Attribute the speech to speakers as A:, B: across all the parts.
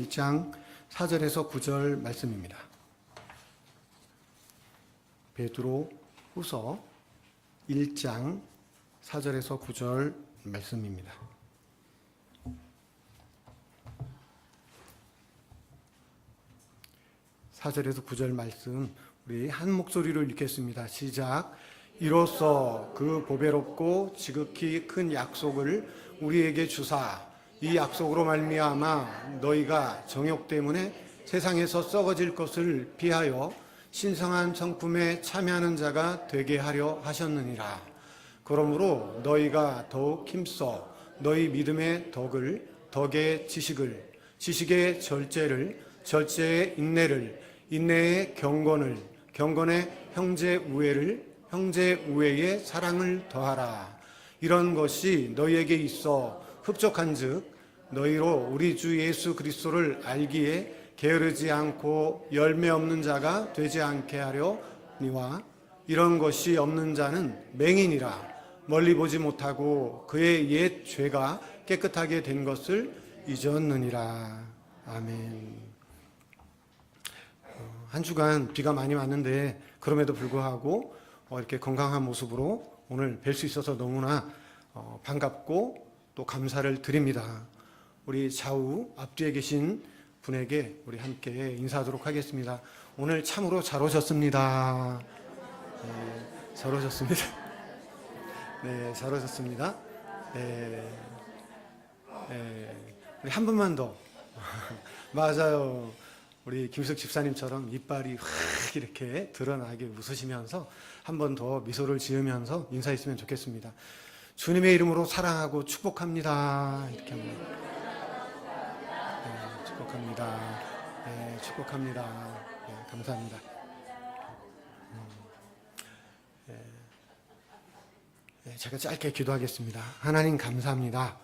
A: 1장 4절에서 9절 말씀입니다. 베드로 후서 1장 4절에서 9절 말씀입니다. (4절에서 9절) 말씀 우리 한 목소리로 읽겠습니다. 시작. 이로써 그 보배롭고 지극히 큰 약속을 우리에게 주사 이 약속으로 말미암아 너희가 정욕 때문에 세상에서 썩어질 것을 피하여 신성한 성품에 참여하는 자가 되게 하려 하셨느니라. 그러므로 너희가 더욱 힘써 너희 믿음의 덕을, 덕의 지식을, 지식의 절제를, 절제의 인내를, 인내의 경건을, 경건의 형제 우애를, 형제 우애의 사랑을 더하라. 이런 것이 너희에게 있어 흡족한즉 너희로 우리 주 예수 그리스도를 알기에 게으르지 않고 열매 없는 자가 되지 않게 하려니와 이런 것이 없는 자는 맹인이라 멀리 보지 못하고 그의 옛 죄가 깨끗하게 된 것을 잊었느니라. 아멘. 한 주간 비가 많이 왔는데 그럼에도 불구하고 이렇게 건강한 모습으로 오늘 뵐 수 있어서 너무나 반갑고 또 감사를 드립니다. 우리 좌우 앞뒤에 계신 분에게 우리 함께 인사하도록 하겠습니다. 오늘 참으로 잘 오셨습니다. 네, 잘 오셨습니다. 네, 잘 오셨습니다. 네, 우리 한 분만 더. 맞아요. 우리 김숙 집사님처럼 이빨이 확 이렇게 드러나게 웃으시면서 한 번 더 미소를 지으면서 인사했으면 좋겠습니다. 주님의 이름으로 사랑하고 축복합니다. 이렇게 한번. 네, 축복합니다. 네, 축복합니다. 네, 감사합니다. 네, 제가 짧게 기도하겠습니다. 하나님 감사합니다.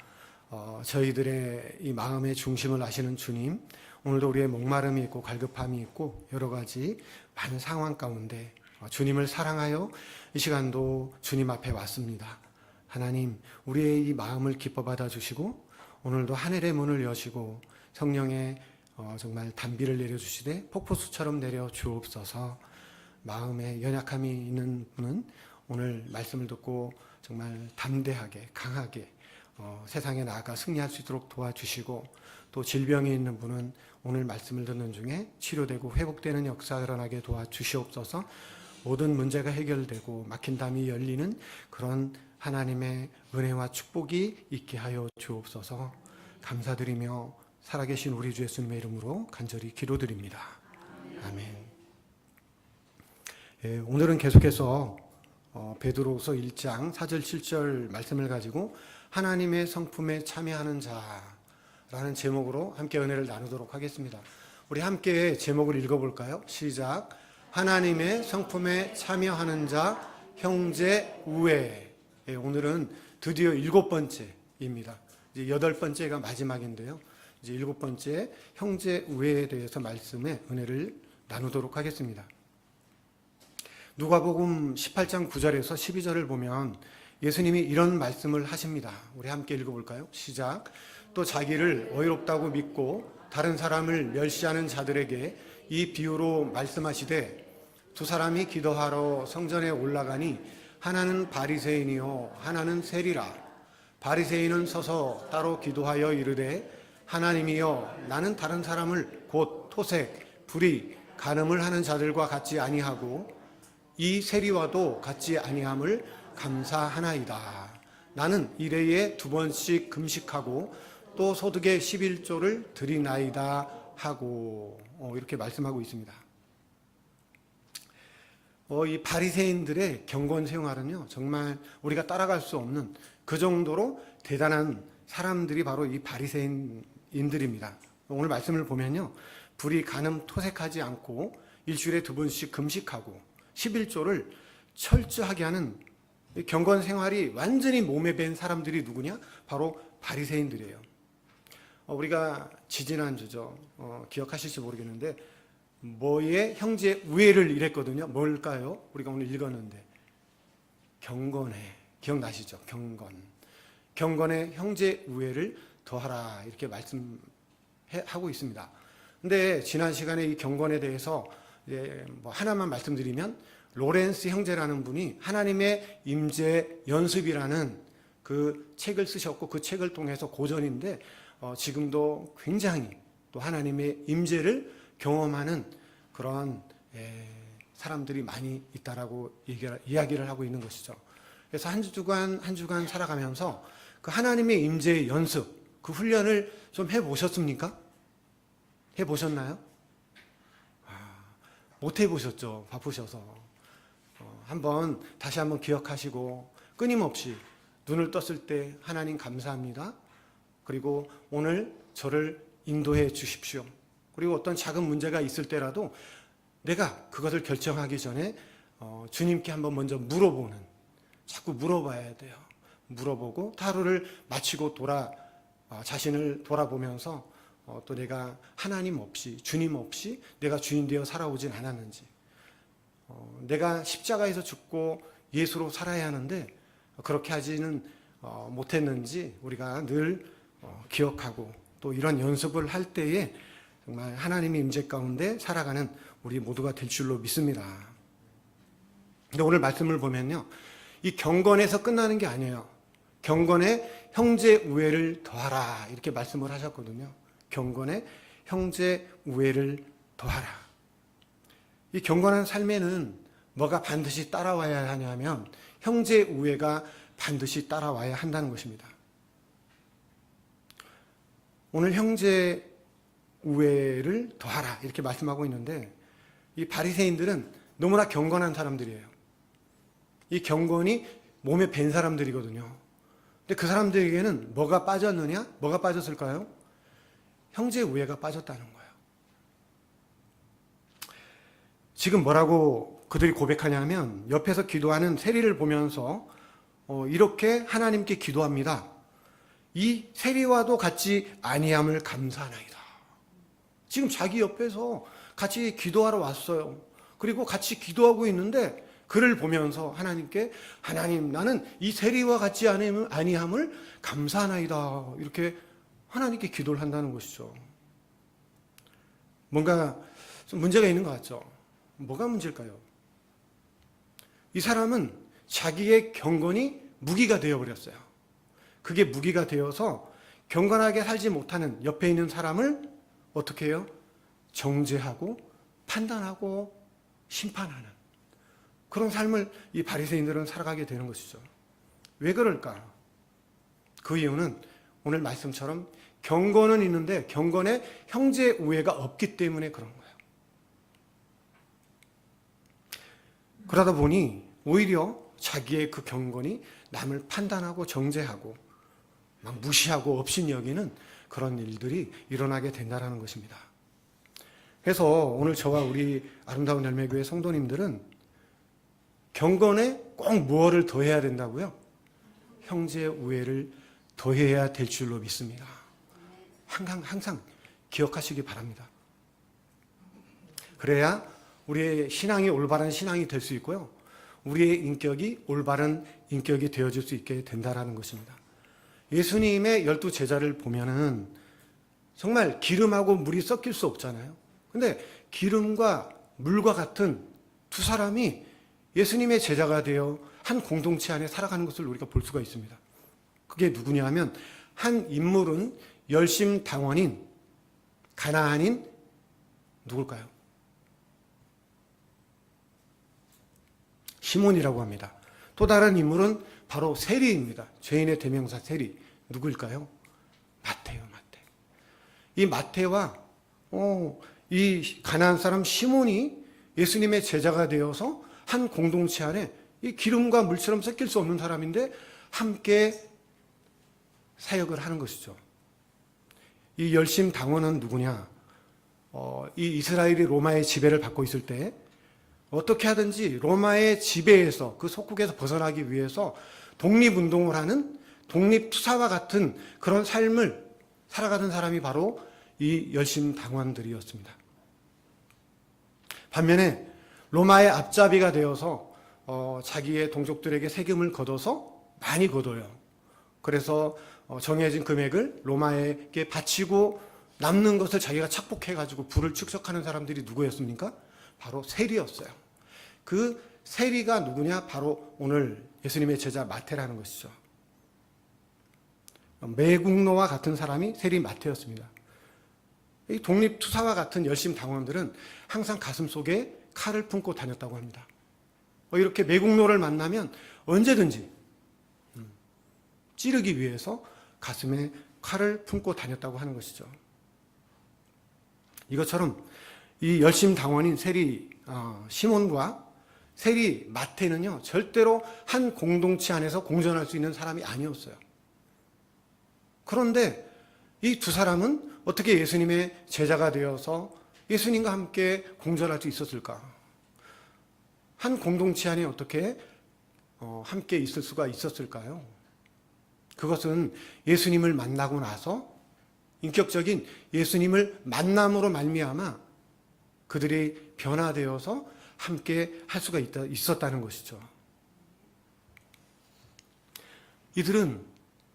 A: 저희들의 이 마음의 중심을 아시는 주님, 오늘도 우리의 목마름이 있고 갈급함이 있고 여러 가지 많은 상황 가운데 주님을 사랑하여 이 시간도 주님 앞에 왔습니다. 하나님, 우리의 이 마음을 기뻐 받아주시고 오늘도 하늘의 문을 여시고 성령의 정말 단비를 내려주시되 폭포수처럼 내려 주옵소서. 마음에 연약함이 있는 분은 오늘 말씀을 듣고 정말 담대하게 강하게 세상에 나아가 승리할 수 있도록 도와주시고 또 질병이 있는 분은 오늘 말씀을 듣는 중에 치료되고 회복되는 역사가 일어나게 도와주시옵소서. 모든 문제가 해결되고 막힌 담이 열리는 그런 하나님의 은혜와 축복이 있게 하여 주옵소서. 감사드리며 살아계신 우리 주 예수님의 이름으로 간절히 기도드립니다. 아멘. 예, 오늘은 계속해서 베드로후서 1장 4절 7절 말씀을 가지고 하나님의 성품에 참여하는 자라는 제목으로 함께 은혜를 나누도록 하겠습니다. 우리 함께 제목을 읽어볼까요? 시작. 하나님의 성품에 참여하는 자 형제 우애. 예, 오늘은 드디어 7번째입니다. 이제 8번째가 마지막인데요. 이제 7번째 형제 우애에 대해서 말씀의 은혜를 나누도록 하겠습니다. 누가복음 18장 9절에서 12절을 보면 예수님이 이런 말씀을 하십니다. 우리 함께 읽어볼까요? 시작. 또 자기를 어이롭다고 믿고 다른 사람을 멸시하는 자들에게 이 비유로 말씀하시되 두 사람이 기도하러 성전에 올라가니 하나는 바리새인이요 하나는 세리라. 바리새인은 서서 따로 기도하여 이르되 하나님이여 나는 다른 사람을 곧 토색, 불의, 간음을 하는 자들과 같지 아니하고 이 세리와도 같지 아니함을 감사하나이다. 나는 일회에 2번씩 금식하고 또 소득의 11조를 드리나이다 하고 이렇게 말씀하고 있습니다. 이 바리새인들의 경건 생활은요 정말 우리가 따라갈 수 없는 그 정도로 대단한 사람들이 바로 이 바리새인들입니다. 오늘 말씀을 보면요 불의, 간음, 토색하지 않고 일주일에 2번씩 금식하고 11조를 철저하게 하는 경건 생활이 완전히 몸에 밴 사람들이 누구냐? 바로 바리새인들이에요. 우리가 지지난주죠. 기억하실지 모르겠는데 뭐의 형제 우애를 이랬거든요. 뭘까요? 우리가 오늘 읽었는데 경건에, 기억나시죠? 경건의 형제 우애를 더하라 이렇게 말씀해 하고 있습니다. 근데 지난 시간에 이 경건에 대해서 뭐 하나만 말씀드리면, 로렌스 형제라는 분이 하나님의 임재 연습이라는 그 책을 쓰셨고, 그 책을 통해서 고전인데 지금도 굉장히 또 하나님의 임재를 경험하는 그런 사람들이 많이 있다라고 이야기를 하고 있는 것이죠. 그래서 한 주간 살아가면서 그 하나님의 임재의 연습, 그 훈련을 좀 해보셨습니까? 해보셨나요? 못 해보셨죠. 바쁘셔서. 다시 한번 기억하시고 끊임없이 눈을 떴을 때 하나님 감사합니다. 그리고 오늘 저를 인도해 주십시오. 그리고 어떤 작은 문제가 있을 때라도 내가 그것을 결정하기 전에 주님께 한번 먼저 자꾸 물어봐야 돼요. 물어보고 하루를 마치고 자신을 돌아보면서 또 내가 하나님 없이, 주님 없이 내가 주인 되어 살아오진 않았는지, 내가 십자가에서 죽고 예수로 살아야 하는데 그렇게 하지는 못했는지 우리가 늘 기억하고, 또 이런 연습을 할 때에 정말 하나님의 임재 가운데 살아가는 우리 모두가 될 줄로 믿습니다. 근데 오늘 말씀을 보면요, 이 경건에서 끝나는 게 아니에요. 경건에 형제 우애를 더하라, 이렇게 말씀을 하셨거든요. 경건에 형제 우애를 더하라. 이 경건한 삶에는 뭐가 반드시 따라와야 하냐면 형제 우애가 반드시 따라와야 한다는 것입니다. 오늘 형제 우애를 더하라 이렇게 말씀하고 있는데, 이 바리새인들은 너무나 경건한 사람들이에요. 이 경건이 몸에 밴 사람들이거든요. 근데 그 사람들에게는 뭐가 빠졌느냐? 뭐가 빠졌을까요? 형제 우애가 빠졌다는 거예요. 지금 뭐라고 그들이 고백하냐면, 옆에서 기도하는 세리를 보면서 이렇게 하나님께 기도합니다. 이 세리와도 같이 아니함을 감사하나이다. 지금 자기 옆에서 같이 기도하러 왔어요. 그리고 같이 기도하고 있는데 그를 보면서 하나님께, 하나님, 나는 이 세리와 같이 아니함을 감사하나이다, 이렇게 하나님께 기도를 한다는 것이죠. 뭔가 좀 문제가 있는 것 같죠? 뭐가 문제일까요? 이 사람은 자기의 경건이 무기가 되어버렸어요. 그게 무기가 되어서 경건하게 살지 못하는 옆에 있는 사람을 어떻게 해요? 정죄하고 판단하고 심판하는 그런 삶을 이 바리새인들은 살아가게 되는 것이죠. 왜 그럴까? 그 이유는 오늘 말씀처럼 경건은 있는데 경건에 형제 우애가 없기 때문에 그런 거예요. 그러다 보니 오히려 자기의 그 경건이 남을 판단하고 정죄하고 막 무시하고 업신여기는 그런 일들이 일어나게 된다는 것입니다. 그래서 오늘 저와 우리 아름다운 열매교회 성도님들은 경건에 꼭 무엇을 더해야 된다고요? 형제 우애를 더해야 될 줄로 믿습니다. 항상 기억하시기 바랍니다. 그래야 우리의 신앙이 올바른 신앙이 될 수 있고요, 우리의 인격이 올바른 인격이 되어질 수 있게 된다는 것입니다. 예수님의 12 제자를 보면은 정말 기름하고 물이 섞일 수 없잖아요. 근데 기름과 물과 같은 두 사람이 예수님의 제자가 되어 한 공동체 안에 살아가는 것을 우리가 볼 수가 있습니다. 그게 누구냐 하면, 한 인물은 열심당원인 가나안인 누굴까요? 시몬이라고 합니다. 또 다른 인물은 바로 세리입니다. 죄인의 대명사 세리. 누구일까요? 마태요, 마태. 이 마태와 이 가나안 사람 시몬이 예수님의 제자가 되어서 한 공동체 안에 이 기름과 물처럼 섞일 수 없는 사람인데 함께 사역을 하는 것이죠. 이 열심당원은 누구냐? 이 이스라엘이 로마의 지배를 받고 있을 때 어떻게 하든지 로마의 지배에서, 그 속국에서 벗어나기 위해서 독립운동을 하는 독립투사와 같은 그런 삶을 살아가는 사람이 바로 이 열심당원들이었습니다. 반면에 로마의 앞잡이가 되어서 자기의 동족들에게 세금을 걷어서 많이 걷어요. 그래서 정해진 금액을 로마에게 바치고 남는 것을 자기가 착복해가지고 부를 축적하는 사람들이 누구였습니까? 바로 세리였어요. 그 세리가 누구냐? 바로 오늘 예수님의 제자 마태라는 것이죠. 매국노와 같은 사람이 세리 마태였습니다. 이 독립투사와 같은 열심 당원들은 항상 가슴 속에 칼을 품고 다녔다고 합니다. 이렇게 매국노를 만나면 언제든지 찌르기 위해서 가슴에 칼을 품고 다녔다고 하는 것이죠. 이것처럼 이 열심 당원인 세리 시몬과 세리 마태는요, 절대로 한 공동체 안에서 공존할 수 있는 사람이 아니었어요. 그런데 이 두 사람은 어떻게 예수님의 제자가 되어서 예수님과 함께 공존할 수 있었을까? 한 공동체 안에 어떻게 함께 있을 수가 있었을까요? 그것은 예수님을 만나고 나서 인격적인 예수님을 만남으로 말미암아 그들이 변화되어서 함께 할 수가 있었다는 것이죠. 이들은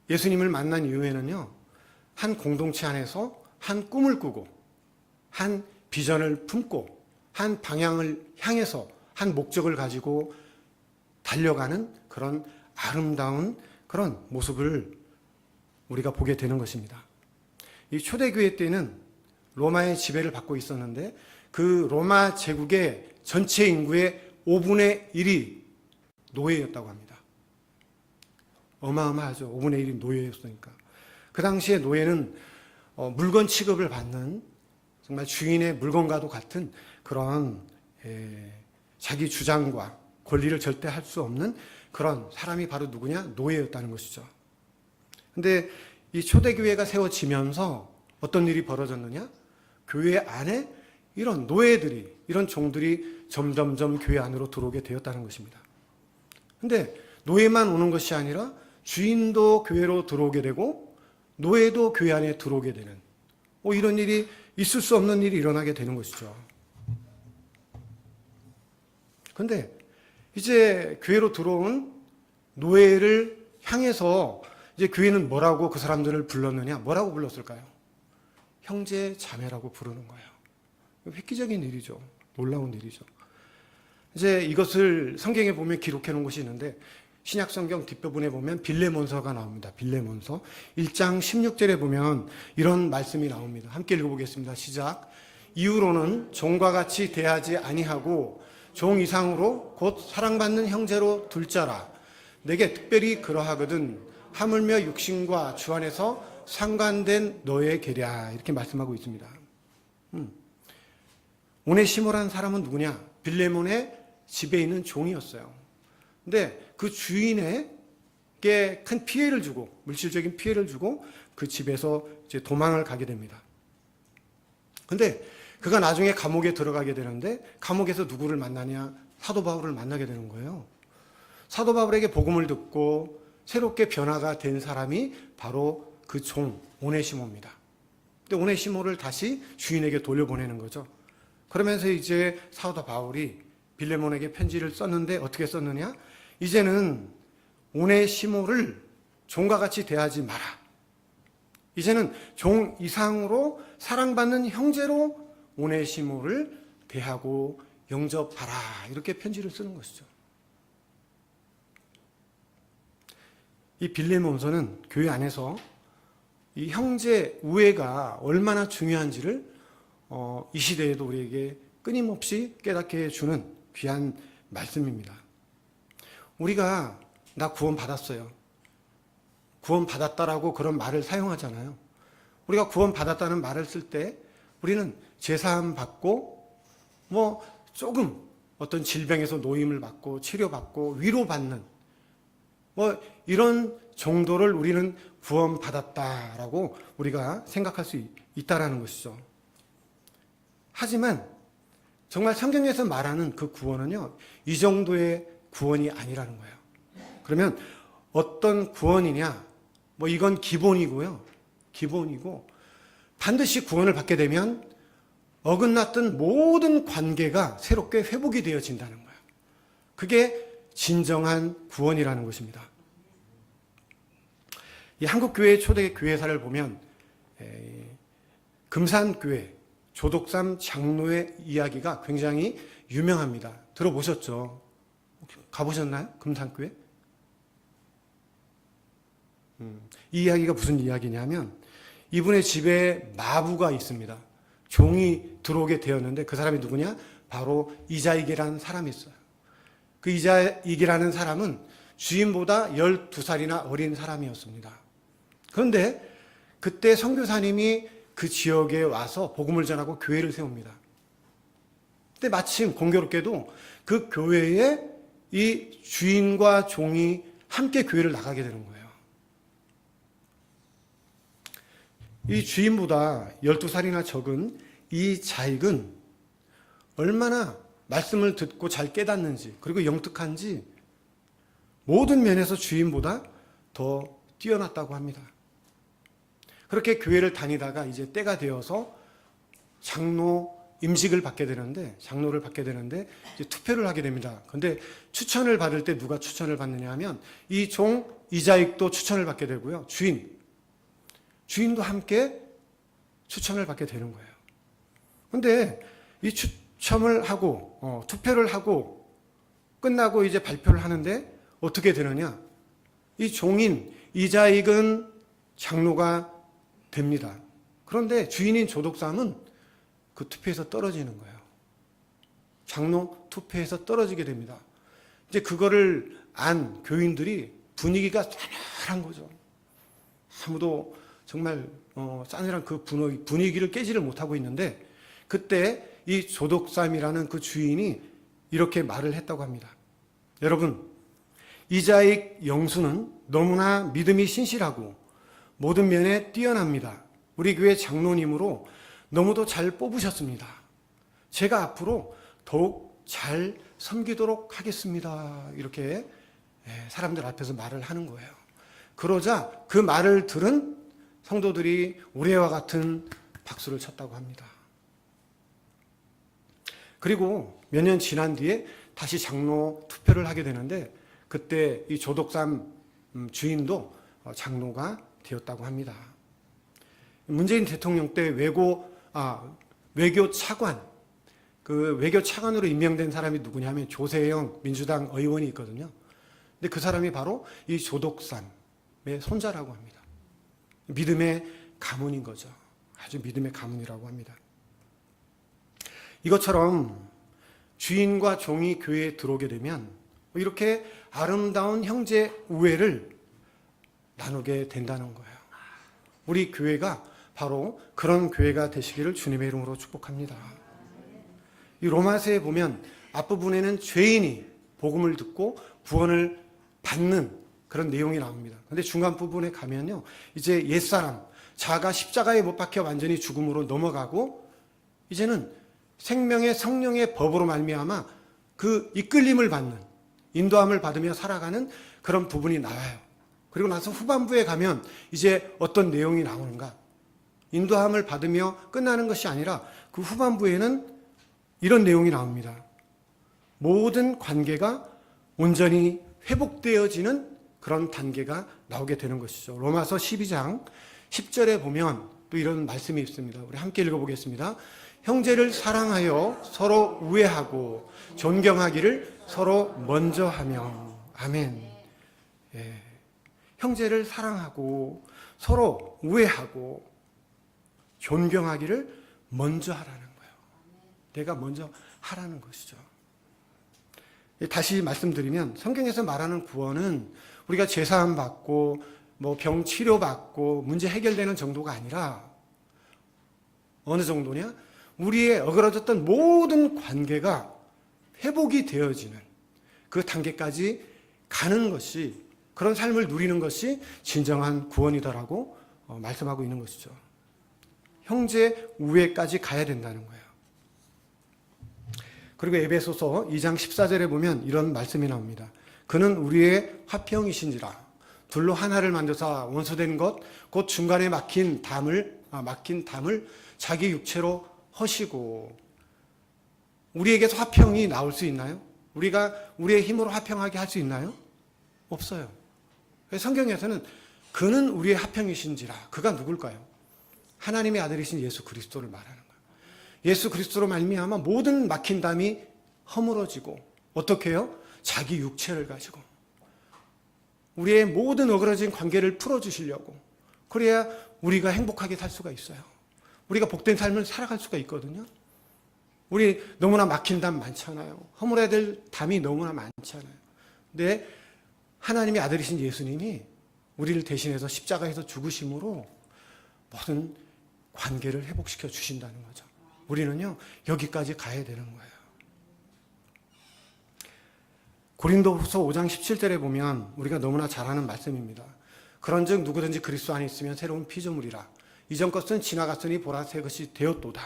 A: 예수님을 만난 이후에는요, 한 공동체 안에서 한 꿈을 꾸고 한 비전을 품고 한 방향을 향해서 한 목적을 가지고 달려가는 그런 아름다운 그런 모습을 우리가 보게 되는 것입니다. 이 초대교회 때는 로마의 지배를 받고 있었는데 그 로마 제국의 전체 인구의 5분의 1이 노예였다고 합니다. 어마어마하죠. 5분의 1이 노예였으니까. 그 당시에 노예는 물건 취급을 받는 정말 주인의 물건과도 같은 그런 자기 주장과 권리를 절대 할 수 없는 그런 사람이 바로 누구냐? 노예였다는 것이죠. 근데 이 초대교회가 세워지면서 어떤 일이 벌어졌느냐? 교회 안에 이런 노예들이, 이런 종들이 점점점 교회 안으로 들어오게 되었다는 것입니다. 근데 노예만 오는 것이 아니라 주인도 교회로 들어오게 되고 노예도 교회 안에 들어오게 되는 이런 일이 있을 수 없는 일이 일어나게 되는 것이죠. 그런데 이제 교회로 들어온 노예를 향해서 이제 교회는 뭐라고 그 사람들을 불렀느냐? 뭐라고 불렀을까요? 형제 자매라고 부르는 거예요. 획기적인 일이죠. 놀라운 일이죠. 이제 이것을 성경에 보면 기록해 놓은 것이 있는데 신약 성경 뒷부분에 보면 빌레몬서가 나옵니다. 빌레몬서 1장 16절에 보면 이런 말씀이 나옵니다. 함께 읽어보겠습니다. 시작. 이후로는 종과 같이 대하지 아니하고 종 이상으로 곧 사랑받는 형제로 둘 자라. 내게 특별히 그러하거든 하물며 육신과 주 안에서 상관된 너의 계랴. 이렇게 말씀하고 있습니다. 오네시모라는 사람은 누구냐? 빌레몬의 집에 있는 종이었어요. 근데 그 주인에게 큰 피해를 주고, 물질적인 피해를 주고 그 집에서 이제 도망을 가게 됩니다. 근데 그가 나중에 감옥에 들어가게 되는데 감옥에서 누구를 만나냐? 사도 바울을 만나게 되는 거예요. 사도 바울에게 복음을 듣고 새롭게 변화가 된 사람이 바로 그 종 오네시모입니다. 근데 오네시모를 다시 주인에게 돌려보내는 거죠. 그러면서 이제 사도 바울이 빌레몬에게 편지를 썼는데 어떻게 썼느냐? 이제는 오네시모를 종과 같이 대하지 마라. 이제는 종 이상으로 사랑받는 형제로 오네시모를 대하고 영접하라. 이렇게 편지를 쓰는 것이죠. 이 빌레몬서는 교회 안에서 이 형제 우애가 얼마나 중요한지를 이 시대에도 우리에게 끊임없이 깨닫게 해주는 귀한 말씀입니다. 우리가 나 구원 받았어요. 구원 받았다라고 그런 말을 사용하잖아요. 우리가 구원 받았다는 말을 쓸 때 우리는 제사함 받고 조금 어떤 질병에서 노임을 받고 치료받고 위로받는 이런 정도를 우리는 구원받았다라고 우리가 생각할 수 있다라는 것이죠. 하지만 정말 성경에서 말하는 그 구원은요, 이 정도의 구원이 아니라는 거예요. 그러면 어떤 구원이냐? 이건 기본이고요. 기본이고 반드시 구원을 받게 되면 어긋났던 모든 관계가 새롭게 회복이 되어진다는 거예요. 그게 진정한 구원이라는 것입니다. 이 한국교회의 초대 교회사를 보면 금산교회 조덕삼 장로의 이야기가 굉장히 유명합니다. 들어보셨죠? 가보셨나요? 금산교회? 이 이야기가 무슨 이야기냐면 이분의 집에 마부가 있습니다. 종이 들어오게 되었는데 그 사람이 누구냐? 바로 이자익이라는 사람이 있어요. 그 이자익이라는 사람은 주인보다 12살이나 어린 사람이었습니다. 그런데 그때 선교사님이 그 지역에 와서 복음을 전하고 교회를 세웁니다. 근데 마침 공교롭게도 그 교회에 이 주인과 종이 함께 교회를 나가게 되는 거예요. 이 주인보다 12살이나 적은 이 자익은 얼마나 말씀을 듣고 잘 깨닫는지, 그리고 영특한지 모든 면에서 주인보다 더 뛰어났다고 합니다. 그렇게 교회를 다니다가 이제 때가 되어서 장로 임직을 받게 되는데, 장로를 받게 되는데 이제 투표를 하게 됩니다. 근데 추천을 받을 때 누가 추천을 받느냐 하면 이 종 이자익도 추천을 받게 되고요. 주인도 함께 추천을 받게 되는 거예요. 근데 이 추첨을 하고 투표를 하고 끝나고 이제 발표를 하는데 어떻게 되느냐? 이 종인 이자익은 장로가 됩니다. 그런데 주인인 조덕삼은 그 투표에서 떨어지는 거예요. 장로 투표에서 떨어지게 됩니다. 이제 그거를 안 교인들이 분위기가 싸늘한 거죠. 아무도 정말 싸늘한 그 분위기를 깨지를 못하고 있는데 그때 이 조덕삼이라는 그 주인이 이렇게 말을 했다고 합니다. 여러분, 이자익 영수는 너무나 믿음이 신실하고 모든 면에 뛰어납니다. 우리 교회 장로님으로 너무도 잘 뽑으셨습니다. 제가 앞으로 더욱 잘 섬기도록 하겠습니다. 이렇게 사람들 앞에서 말을 하는 거예요. 그러자 그 말을 들은 성도들이 우레와 같은 박수를 쳤다고 합니다. 그리고 몇 년 지난 뒤에 다시 장로 투표를 하게 되는데 그때 이 조덕삼 주인도 장로가 되었다고 합니다. 문재인 대통령 때 외교 차관, 그 외교 차관으로 임명된 사람이 누구냐 하면 조세영 민주당 의원이 있거든요. 근데 그 사람이 바로 이 조덕삼의 손자라고 합니다. 믿음의 가문인 거죠. 아주 믿음의 가문이라고 합니다. 이것처럼 주인과 종이 교회에 들어오게 되면 이렇게 아름다운 형제 우애를 나누게 된다는 거예요. 우리 교회가 바로 그런 교회가 되시기를 주님의 이름으로 축복합니다. 이 로마서에 보면 앞부분에는 죄인이 복음을 듣고 구원을 받는 그런 내용이 나옵니다. 그런데 중간 부분에 가면요, 이제 옛사람, 자가 십자가에 못 박혀 완전히 죽음으로 넘어가고 이제는 생명의 성령의 법으로 말미암아 그 이끌림을 받는, 인도함을 받으며 살아가는 그런 부분이 나와요. 그리고 나서 후반부에 가면 이제 어떤 내용이 나오는가? 인도함을 받으며 끝나는 것이 아니라 그 후반부에는 이런 내용이 나옵니다. 모든 관계가 온전히 회복되어지는 그런 단계가 나오게 되는 것이죠. 로마서 12장 10절에 보면 또 이런 말씀이 있습니다. 우리 함께 읽어보겠습니다. 형제를 사랑하여 서로 우애하고 존경하기를 서로 먼저 하며. 아멘. 예. 형제를 사랑하고 서로 우애하고 존경하기를 먼저 하라는 거예요. 내가 먼저 하라는 것이죠. 다시 말씀드리면 성경에서 말하는 구원은 우리가 제사함 받고 병 치료 받고 문제 해결되는 정도가 아니라 어느 정도냐? 우리의 어그러졌던 모든 관계가 회복이 되어지는 그 단계까지 가는 것이, 그런 삶을 누리는 것이 진정한 구원이다라고 말씀하고 있는 것이죠. 형제 우애까지 가야 된다는 거예요. 그리고 에베소서 2장 14절에 보면 이런 말씀이 나옵니다. 그는 우리의 화평이신지라 둘로 하나를 만드사 원수된 것 곧 중간에 막힌 담을 자기 육체로 허시고. 우리에게서 화평이 나올 수 있나요? 우리가 우리의 힘으로 화평하게 할 수 있나요? 없어요. 성경에서는 그는 우리의 화평이신지라. 그가 누굴까요? 하나님의 아들이신 예수 그리스도를 말하는 거예요. 예수 그리스도로 말미암아 모든 막힌 담이 허물어지고 어떻게 해요? 자기 육체를 가지고 우리의 모든 어그러진 관계를 풀어주시려고, 그래야 우리가 행복하게 살 수가 있어요. 우리가 복된 삶을 살아갈 수가 있거든요. 우리 너무나 막힌 담 많잖아요. 허물어야 될 담이 너무나 많잖아요. 근데 하나님의 아들이신 예수님이 우리를 대신해서 십자가에서 죽으심으로 모든 관계를 회복시켜 주신다는 거죠. 우리는요, 여기까지 가야 되는 거예요. 고린도후서 5장 17절에 보면 우리가 너무나 잘 아는 말씀입니다. 그런즉 누구든지 그리스도 안에 있으면 새로운 피조물이라. 이전 것은 지나갔으니 보라 새 것이 되었도다.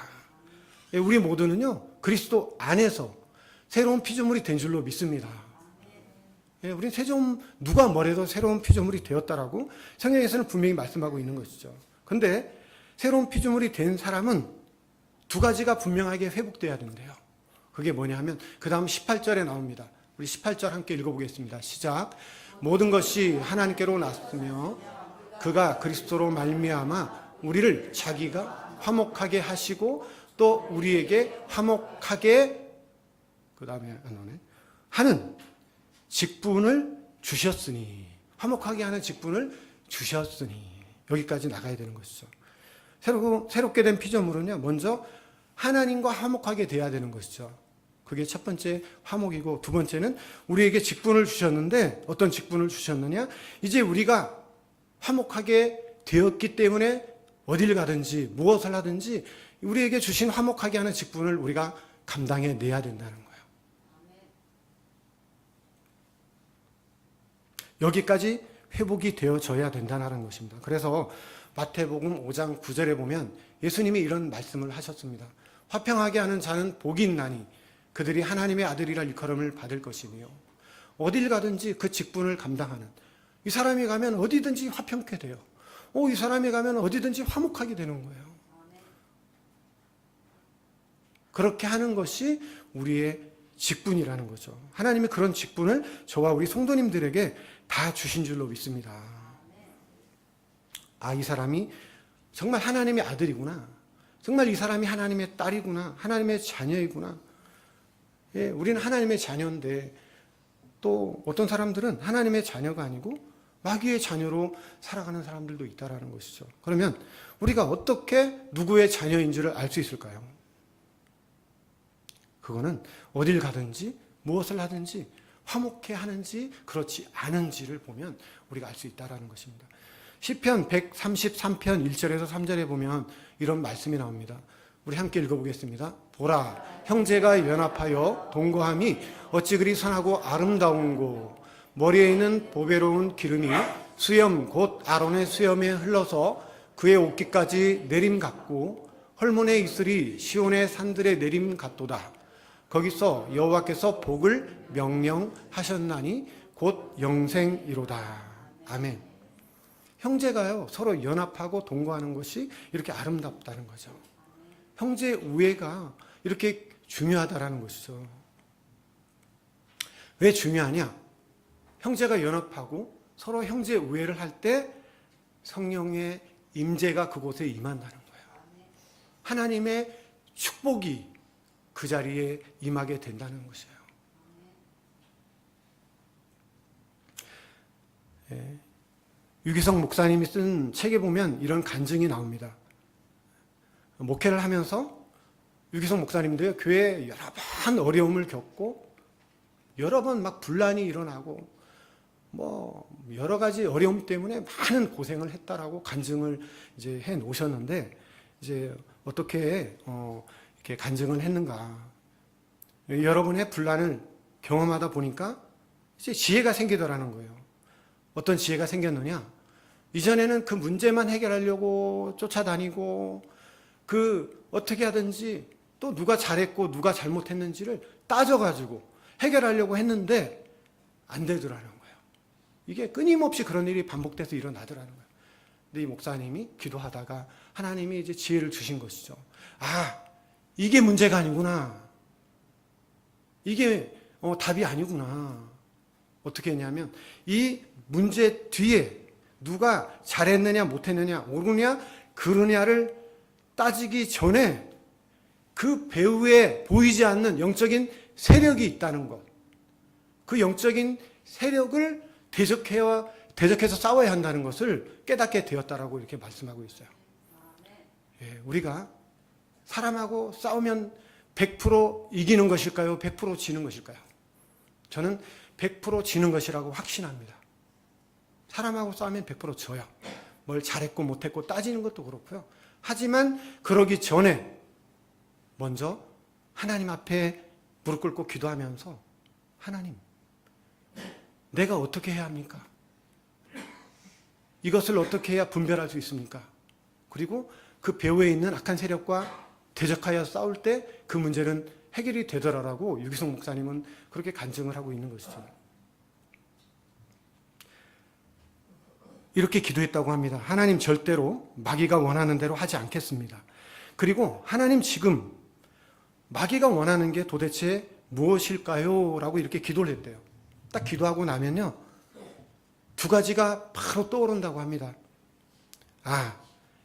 A: 우리 모두는요, 그리스도 안에서 새로운 피조물이 된 줄로 믿습니다. 우리는 누가 뭐래도 새로운 피조물이 되었다라고 성경에서는 분명히 말씀하고 있는 것이죠. 그런데 새로운 피조물이 된 사람은 두 가지가 분명하게 회복돼야 된대요. 그게 뭐냐 하면 그 다음 18절에 나옵니다. 우리 18절 함께 읽어보겠습니다. 시작. 모든 것이 하나님께로 났으며 그가 그리스도로 말미암아 우리를 자기가 화목하게 하시고 또 우리에게 화목하게 그 다음에 하는 직분을 주셨으니, 화목하게 하는 직분을 주셨으니, 여기까지 나가야 되는 것이죠. 새롭게 된 피조물은요, 먼저 하나님과 화목하게 돼야 되는 것이죠. 그게 첫 번째 화목이고, 두 번째는 우리에게 직분을 주셨는데 어떤 직분을 주셨느냐? 이제 우리가 화목하게 되었기 때문에 어딜 가든지 무엇을 하든지 우리에게 주신 화목하게 하는 직분을 우리가 감당해 내야 된다는 거예요. 여기까지 회복이 되어져야 된다는 것입니다. 그래서 마태복음 5장 9절에 보면 예수님이 이런 말씀을 하셨습니다. 화평하게 하는 자는 복이 있나니 그들이 하나님의 아들이라 일컬음을 받을 것이며, 어딜 가든지 그 직분을 감당하는, 이 사람이 가면 어디든지 화평케 돼요. 이 사람이 가면 어디든지 화목하게 되는 거예요. 그렇게 하는 것이 우리의 직분이라는 거죠. 하나님이 그런 직분을 저와 우리 성도님들에게 다 주신 줄로 믿습니다. 이 사람이 정말 하나님의 아들이구나. 정말 이 사람이 하나님의 딸이구나. 하나님의 자녀이구나. 우리는 하나님의 자녀인데 또 어떤 사람들은 하나님의 자녀가 아니고 마귀의 자녀로 살아가는 사람들도 있다라는 것이죠. 그러면 우리가 어떻게 누구의 자녀인지를 알 수 있을까요? 그거는 어딜 가든지 무엇을 하든지 화목해 하는지 그렇지 않은지를 보면 우리가 알 수 있다라는 것입니다. 시편 133편 1절에서 3절에 보면 이런 말씀이 나옵니다. 우리 함께 읽어보겠습니다. 보라, 형제가 연합하여 동거함이 어찌 그리 선하고 아름다운고, 머리에 있는 보배로운 기름이 수염 곧 아론의 수염에 흘러서 그의 옷깃까지 내림 같고, 헐몬에 있으리 시온의 산들의 내림 같도다. 거기서 여호와께서 복을 명령하셨나니 곧 영생이로다. 아멘. 형제가요, 서로 연합하고 동거하는 것이 이렇게 아름답다는 거죠. 형제 우애가 이렇게 중요하다라는 것이죠. 왜 중요하냐? 형제가 연합하고 서로 형제 우애를 할 때 성령의 임재가 그곳에 임한다는 거예요. 하나님의 축복이 그 자리에 임하게 된다는 것이에요. 유기성 목사님이 쓴 책에 보면 이런 간증이 나옵니다. 목회를 하면서 유기성 목사님도 교회에 여러 번 어려움을 겪고 여러 번 막 분란이 일어나고 여러 가지 어려움 때문에 많은 고생을 했다라고 간증을 이제 해 놓으셨는데, 이제 어떻게 이렇게 간증을 했는가? 여러분의 분란을 경험하다 보니까 이제 지혜가 생기더라는 거예요. 어떤 지혜가 생겼느냐? 이전에는 그 문제만 해결하려고 쫓아다니고 어떻게 하든지 또 누가 잘했고 누가 잘못했는지를 따져가지고 해결하려고 했는데 안 되더라는 거예요. 이게 끊임없이 그런 일이 반복돼서 일어나더라는 거예요. 근데 이 목사님이 기도하다가 하나님이 이제 지혜를 주신 것이죠. 이게 문제가 아니구나. 이게 답이 아니구나. 어떻게 했냐면 이 문제 뒤에 누가 잘했느냐 못했느냐 옳으냐 그르냐를 따지기 전에 그 배후에 보이지 않는 영적인 세력이 있다는 것, 그 영적인 세력을 대적해서 싸워야 한다는 것을 깨닫게 되었다라고 이렇게 말씀하고 있어요. 예, 우리가 사람하고 싸우면 100% 이기는 것일까요? 100% 지는 것일까요? 저는 100% 지는 것이라고 확신합니다. 사람하고 싸우면 100% 져요. 뭘 잘했고 못했고 따지는 것도 그렇고요. 하지만 그러기 전에 먼저 하나님 앞에 무릎 꿇고 기도하면서 하나님, 내가 어떻게 해야 합니까? 이것을 어떻게 해야 분별할 수 있습니까? 그리고 그 배후에 있는 악한 세력과 대적하여 싸울 때 그 문제는 해결이 되더라라고 유기성 목사님은 그렇게 간증을 하고 있는 것이죠. 이렇게 기도했다고 합니다. 하나님 절대로 마귀가 원하는 대로 하지 않겠습니다. 그리고 하나님 지금 마귀가 원하는 게 도대체 무엇일까요? 라고 이렇게 기도를 했대요. 딱 기도하고 나면요, 두 가지가 바로 떠오른다고 합니다. 아,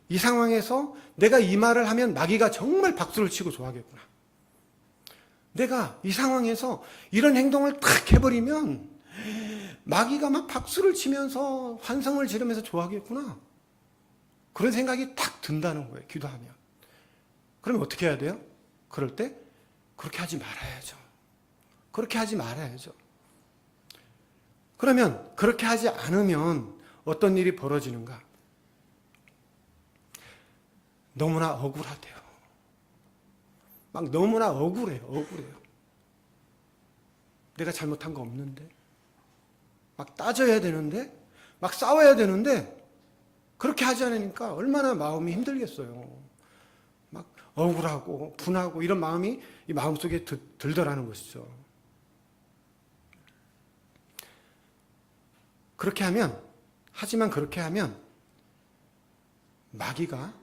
A: 이 상황에서 내가 이 말을 하면 마귀가 정말 박수를 치고 좋아하겠구나. 내가 이 상황에서 이런 행동을 탁 해버리면 마귀가 막 박수를 치면서 환성을 지르면서 좋아하겠구나. 그런 생각이 탁 든다는 거예요, 기도하면. 그러면 어떻게 해야 돼요? 그럴 때 그렇게 하지 말아야죠. 그렇게 하지 말아야죠. 그러면 그렇게 하지 않으면 어떤 일이 벌어지는가? 너무나 억울하대요. 막 너무나 억울해요. 내가 잘못한 거 없는데, 막 따져야 되는데, 막 싸워야 되는데, 그렇게 하지 않으니까 얼마나 마음이 힘들겠어요. 막 억울하고 분하고 이런 마음이 이 마음속에 들더라는 것이죠. 하지만 그렇게 하면 마귀가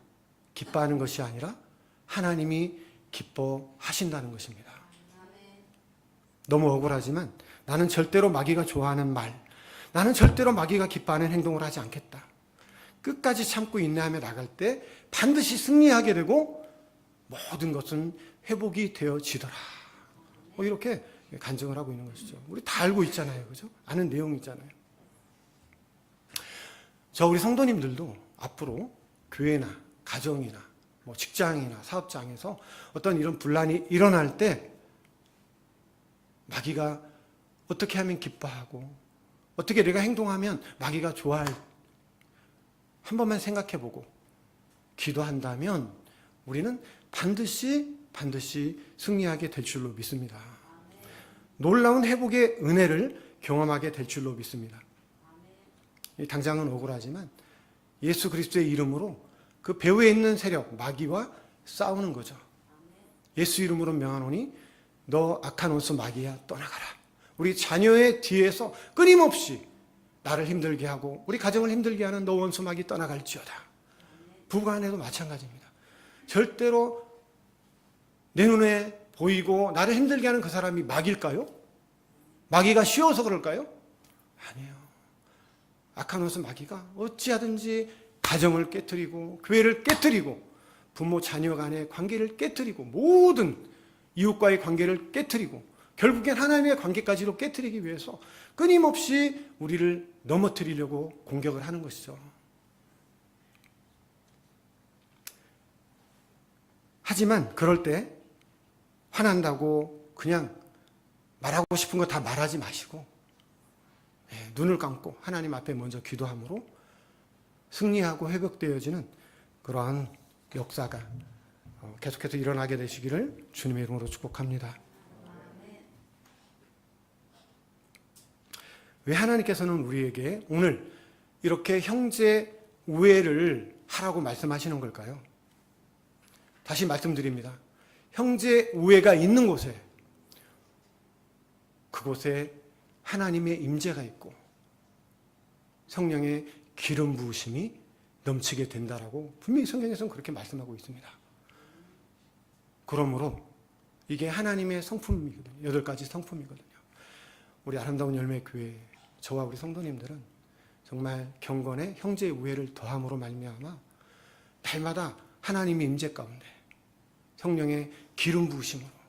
A: 기뻐하는 것이 아니라 하나님이 기뻐하신다는 것입니다. 너무 억울하지만 나는 절대로 마귀가 좋아하는 말, 나는 절대로 마귀가 기뻐하는 행동을 하지 않겠다. 끝까지 참고 인내하며 나갈 때 반드시 승리하게 되고 모든 것은 회복이 되어지더라. 이렇게 간증을 하고 있는 것이죠. 우리 다 알고 있잖아요. 그죠? 아는 내용 있잖아요. 우리 성도님들도 앞으로 교회나 가정이나 직장이나 사업장에서 어떤 이런 분란이 일어날 때 마귀가 어떻게 하면 기뻐하고 어떻게 내가 행동하면 마귀가 좋아할, 한 번만 생각해보고 기도한다면 우리는 반드시 승리하게 될 줄로 믿습니다. 놀라운 회복의 은혜를 경험하게 될 줄로 믿습니다. 당장은 억울하지만 예수 그리스도의 이름으로 그 배후에 있는 세력 마귀와 싸우는 거죠. 예수 이름으로 명하노니 너 악한 원수 마귀야 떠나가라. 우리 자녀의 뒤에서 끊임없이 나를 힘들게 하고 우리 가정을 힘들게 하는 너 원수 마귀 떠나갈지어다. 부부 간에도 마찬가지입니다. 절대로 내 눈에 보이고 나를 힘들게 하는 그 사람이 마귀일까요? 마귀가 쉬워서 그럴까요? 아니에요. 악한 원수 마귀가 어찌하든지 가정을 깨트리고 교회를 깨트리고 부모 자녀 간의 관계를 깨트리고 모든 이웃과의 관계를 깨트리고 결국엔 하나님의 관계까지도 깨트리기 위해서 끊임없이 우리를 넘어뜨리려고 공격을 하는 것이죠. 하지만 그럴 때 화난다고 그냥 말하고 싶은 거 다 말하지 마시고 눈을 감고 하나님 앞에 먼저 기도함으로 승리하고 회복되어지는 그러한 역사가 계속해서 일어나게 되시기를 주님의 이름으로 축복합니다. 왜 하나님께서는 우리에게 오늘 이렇게 형제 우애를 하라고 말씀하시는 걸까요? 다시 말씀드립니다. 형제 우애가 있는 곳에, 그곳에 하나님의 임재가 있고 성령의 기름 부으심이 넘치게 된다라고 분명히 성경에서는 그렇게 말씀하고 있습니다. 그러므로 이게 하나님의 성품이거든요. 8가지 성품이거든요. 우리 아름다운 열매교회 저와 우리 성도님들은 정말 경건의 형제의 우애를 더함으로 말미암아 날마다 하나님의 임재 가운데 성령의 기름 부으심으로